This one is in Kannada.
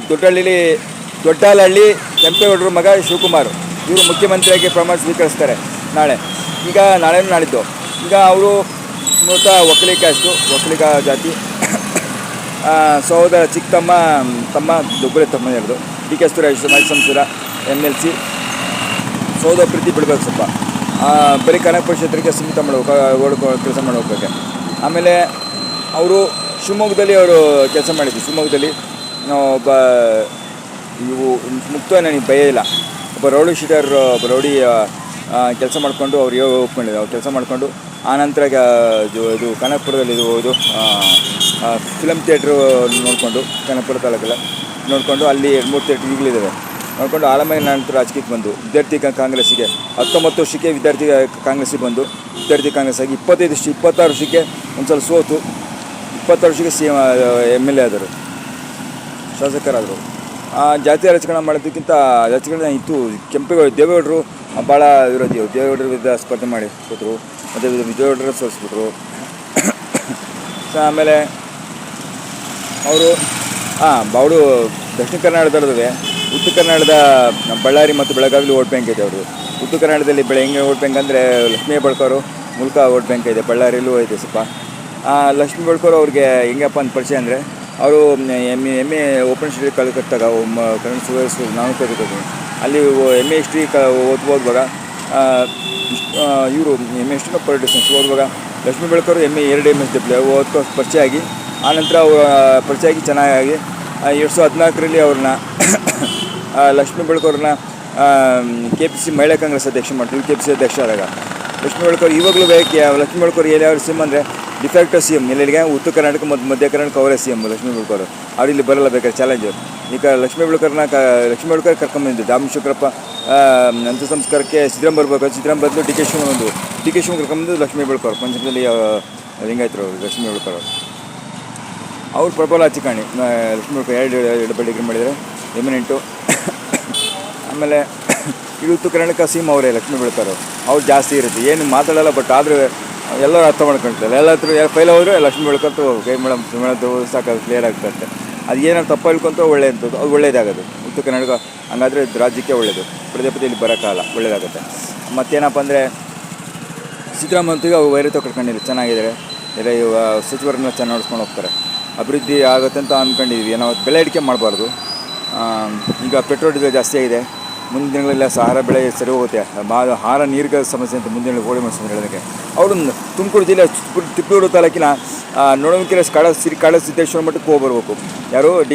ದೊಡ್ಡಹಳ್ಳಿ ಕೆಂಪೇಗೌಡರ ಮಗ ಶಿವಕುಮಾರ್ ಇವರು ಮುಖ್ಯಮಂತ್ರಿಯಾಗಿ ಪ್ರಮಾಣ ಸ್ವೀಕರಿಸ್ತಾರೆ ನಾಳೆ. ಈಗ ನಾಳಿದ್ದು ಈಗ ಅವರು ಮೂತ ಒಕ್ಕಲಿಗ ಜಾತಿ ಸಹೋದರ ಚಿಕ್ಕ ತಮ್ಮ ದೊಬ್ಬರೆ ತಮ್ಮ ಇರೋದು ಡಿ ಕೆ ಸುರೇಶ್ ಮಾಜಿ ಸಂಸದ MLC ಸಹೋದರ ಪ್ರೀತಿ ಬಿಡಬೇಕು ಸ್ವಲ್ಪ ಬರೀ ಕನಕಪುರ ಕ್ಷೇತ್ರಕ್ಕೆ ಸೀಮಿತ ಕೆಲಸ ಮಾಡೋಕೆ. ಆಮೇಲೆ ಅವರು ಶಿವಮೊಗ್ಗದಲ್ಲಿ ಅವರು ಕೆಲಸ ಮಾಡಿದ್ವಿ. ಶಿವಮೊಗ್ಗದಲ್ಲಿ ಒಬ್ಬ ಇವು ಮುಕ್ತ ನನಗೆ ಭಯ ಇಲ್ಲ, ಒಬ್ಬ ರೌಡಿ ಕೆಲಸ ಮಾಡಿಕೊಂಡು ಅವ್ರು ಒಪ್ಕೊಂಡಿದ್ದೆ. ಅವ್ರು ಕೆಲಸ ಮಾಡಿಕೊಂಡು ಆನಂತರ ಇದು ಕನಕಪುರದಲ್ಲಿ ಇದು ಫಿಲಮ್ ಥಿಯೇಟ್ರು ನೋಡಿಕೊಂಡು ಕನಕಪುರ ತಾಲೂಕಲ್ಲ ನೋಡಿಕೊಂಡು ಅಲ್ಲಿ 2-3 ಥಿಯೇಟ್ರ್ ಈಗಲಿದ್ದಾವೆ ನೋಡಿಕೊಂಡು ಆಳಮೈ ನಂತರ ರಾಜಕೀಯಕ್ಕೆ ಬಂದು ವಿದ್ಯಾರ್ಥಿ ಕಾಂಗ್ರೆಸ್ಸಿಗೆ 19 ವರ್ಷಕ್ಕೆ ವಿದ್ಯಾರ್ಥಿ ಕಾಂಗ್ರೆಸ್ಸಿಗೆ ಬಂದು ವಿದ್ಯಾರ್ಥಿ ಕಾಂಗ್ರೆಸ್ ಆಗಿ 26 ವರ್ಷಕ್ಕೆ ಒಂದು ಸಲ ಸೋತು 26 ವರ್ಷಕ್ಕೆ MLA ಆದರು, ಶಾಸಕರಾದರು. ಜಾತಿ ರಾಜಕಾರಣ ಮಾಡೋದಕ್ಕಿಂತ ರಾಜಕಾರಣ ಇತ್ತು. ದೇವೇಗೌಡರು ಭಾಳ ವಿರೋಧಿ, ದೇವೇಗೌಡರ ವಿರುದ್ಧ ಸ್ಪರ್ಧೆ ಮಾಡಿ ಕೂತರು, ಮತ್ತು ವಿಜಯಗೌಡರ ಸೋಲಿಸ್ಬಿಟ್ರು. ಆಮೇಲೆ ಅವರು ಅವರು ದಕ್ಷಿಣ ಕರ್ನಾಟಕದಲ್ಲದೆ ಉತ್ತರ ಕನ್ನಡದ ಬಳ್ಳಾರಿ ಮತ್ತು ಬೆಳಗಾವಿಲಿ ವೋಟ್ ಬ್ಯಾಂಕ್ ಇದೆ. ಅವರು ಉತ್ತರ ಕನ್ನಡದಲ್ಲಿ ಹೆಂಗೆ ವೋಟ್ ಬ್ಯಾಂಕ್ ಅಂದರೆ ಲಕ್ಷ್ಮೀ ಹೆಬ್ಬಾಳ್ಕರ್ ಮೂಲಕ ವೋಟ್ ಬ್ಯಾಂಕ್ ಇದೆ, ಬಳ್ಳಾರಿಯಲ್ಲೂ ಇದೆ ಸ್ವಲ್ಪ. ಲಕ್ಷ್ಮೀ ಹೆಬ್ಬಾಳ್ಕರ್ ಅವ್ರಿಗೆ ಹೆಂಗಪ್ಪ ಅಂತ ಪರಿಚಯ ಅಂದರೆ ಅವರು MA ಓಪನ್ ಸ್ಟಡಿ ಕಲಿತಾಗ ಕನ್ನಡ ಸುಧಾರಿಸಿ ನಾನು ಕಲಿತಿದ್ದೀನಿ. ಅಲ್ಲಿ MA ಹಿಸ್ಟ್ರಿ ಓದುವಾಗ ಇವರು MA ಹಿಸ್ಟ್ರಿ ಪೊಲಿಟಿಷನ್ಸ್ ಓದುವಾಗ ಲಕ್ಷ್ಮೀ ಹೆಬ್ಬಾಳ್ಕರ್ MA 2 MS ಓದ್ಕೋ ಪರಿಚಯ ಆಗಿ ಆನಂತರ ಪರಿಚಯ ಆಗಿ ಚೆನ್ನಾಗಿ 2014ರಲ್ಲಿ ಅವ್ರನ್ನ ಲಕ್ಷ್ಮೀ ಹೆಬ್ಬಾಳ್ಕರ್ನ KPC ಮಹಿಳಾ ಕಾಂಗ್ರೆಸ್ ಅಧ್ಯಕ್ಷ ಮಾಡ್ತೀವಿ. KPC ಅಧ್ಯಕ್ಷ ಆದಾಗ ಲಕ್ಷ್ಮೀ ಹೆಬ್ಬಾಳ್ಕರ್ ಇವಾಗಲೂ ಲಕ್ಷ್ಮೀ ಹೆಬ್ಬಾಳ್ಕರ್ ಯಾವ CM ಅಂದರೆ ಡಿಫ್ಯಾಕ್ಟೋ CM. ಎಲ್ಲರಿಗೆ ಉತ್ತರ ಕರ್ನಾಟಕ ಮತ್ತು ಮಧ್ಯ ಕರ್ನಾಟಕ ಅವರೇ CM ಲಕ್ಷ್ಮೀ ಹೆಬ್ಬಾಳ್ಕರ್. ಅವ್ರು ಇಲ್ಲಿ ಬರಲ್ಲ ಬೇಕಾದ್ರೆ ಚಾಲೆಂಜ್. ಈಗ ಲಕ್ಷ್ಮೀ ಹೆಬ್ಬಾಳ್ಕರ್ ಕರ್ಕೊಂಬಂದಿದ್ದು ದಾಮ ಶುಕ್ರಪ್ಪ ಅಂತ್ಯ ಸಂಸ್ಕಾರಕ್ಕೆ ಸಿದ್ದರಾಮ ಬರಬೇಕು. ಸಿದ್ದರಾಮ ಬದಲು ಡಿ ಕೆ ಶಿವಕುಮಾರ್ ಕರ್ಕೊಂಬಂದು ಲಕ್ಷ್ಮೀ ಹೆಬ್ಬಾಳ್ಕರ್ ಪಂಚಮದಲ್ಲಿ ಲಿಂಗಾಯತರು ಲಕ್ಷ್ಮೀ ಹೆಬ್ಬಾಳ್ಕರ್ ಅವ್ರು ಪ್ರಬಲ ಹಚ್ಚಿಕಾಣಿ. ಲಕ್ಷ್ಮೀ ಹೆಬ್ಬಾಳ್ಕರ್ 2 ಡಿಗ್ರಿ ಮಾಡಿದರೆ ಎಮಿನೆಂಟು. ಆಮೇಲೆ ಇದು ಉತ್ತರ ಕರ್ನಾಟಕ CM ಅವರೇ ಲಕ್ಷ್ಮೀ ಹೆಬ್ಬಾಳ್ಕರ್. ಅವ್ರು ಜಾಸ್ತಿ ಇರುತ್ತೆ, ಏನು ಮಾತಾಡೋಲ್ಲ, ಬಟ್ ಆದರೂ ಎಲ್ಲರೂ ಅರ್ಥ ಮಾಡ್ಕೊಳ್ತಾರೆ. ಎಲ್ಲ ಹತ್ರ ಫೈಲ್ ಹೋದರೆ ಲಕ್ಷ್ಮೀ ಹೆಬ್ಬಾಳ್ಕರ್ ಮೇಡಮ್ ಸಾಕು ಕ್ಲಿಯರ್ ಆಗ್ತದೆ. ಅದು ಏನಾದ್ರು ತಪ್ಪ ಹೇಳ್ಕೊಂತ ಅದು ಒಳ್ಳೇದಾಗೋದು ಉತ್ತರ ಕರ್ನಾಟಕ. ಹಂಗಾದರೆ ರಾಜ್ಯಕ್ಕೆ ಒಳ್ಳೆಯದು, ಪ್ರಜಾಪತಿಯಲ್ಲಿ ಬರೋಕ್ಕಾಗಲ್ಲ, ಒಳ್ಳೇದಾಗುತ್ತೆ. ಮತ್ತೇನಪ್ಪ ಅಂದರೆ ಸಿದ್ದರಾಮಯ್ಯಗೆ ಅವ್ರು ವೈರತ್ವ ಕಟ್ಕೊಂಡಿಲ್ಲ, ಚೆನ್ನಾಗಿದ್ದಾರೆ. ಎಲ್ಲ ಸಚಿವರನ್ನ ಚೆನ್ನಾಗಿ ನೋಡ್ಕೊಂಡು ಹೋಗ್ತಾರೆ, ಅಭಿವೃದ್ಧಿ ಆಗುತ್ತೆ ಅಂತ ಅಂದ್ಕೊಂಡಿದ್ವಿ. ನಾವು ಬೆಲೆ ಇಡಿಕೆ ಮಾಡಬಾರ್ದು. ಈಗ ಪೆಟ್ರೋಲ್ ಡೀಸೆಲ್ ಜಾಸ್ತಿ ಆಗಿದೆ, ಮುಂದಿನ ದಿನಗಳೆಲ್ಲ ಆಹಾರ ಬೆಳೆ ಸರಿ ಹೋಗುತ್ತೆ. ಆಹಾರ ನೀರಿನ ಸಮಸ್ಯೆ ಅಂತ ಮುಂದಿನ ಹೋಳಿ ಮಾಡ್ಕೊಂಡು ಹೇಳೋದಕ್ಕೆ ಅವರು ತುಮಕೂರು ಜಿಲ್ಲೆ ತಿಪ್ಪೂರು ತಾಲೂಕಿನ ನೋಡೋಕೆರೆ ಕಾಡ ಸಿದ್ದೇಶ್ವರ ಮಠಕ್ಕೆ ಹೋಗ್ಬರ್ಬೇಕು. ಯಾರು ಡಿ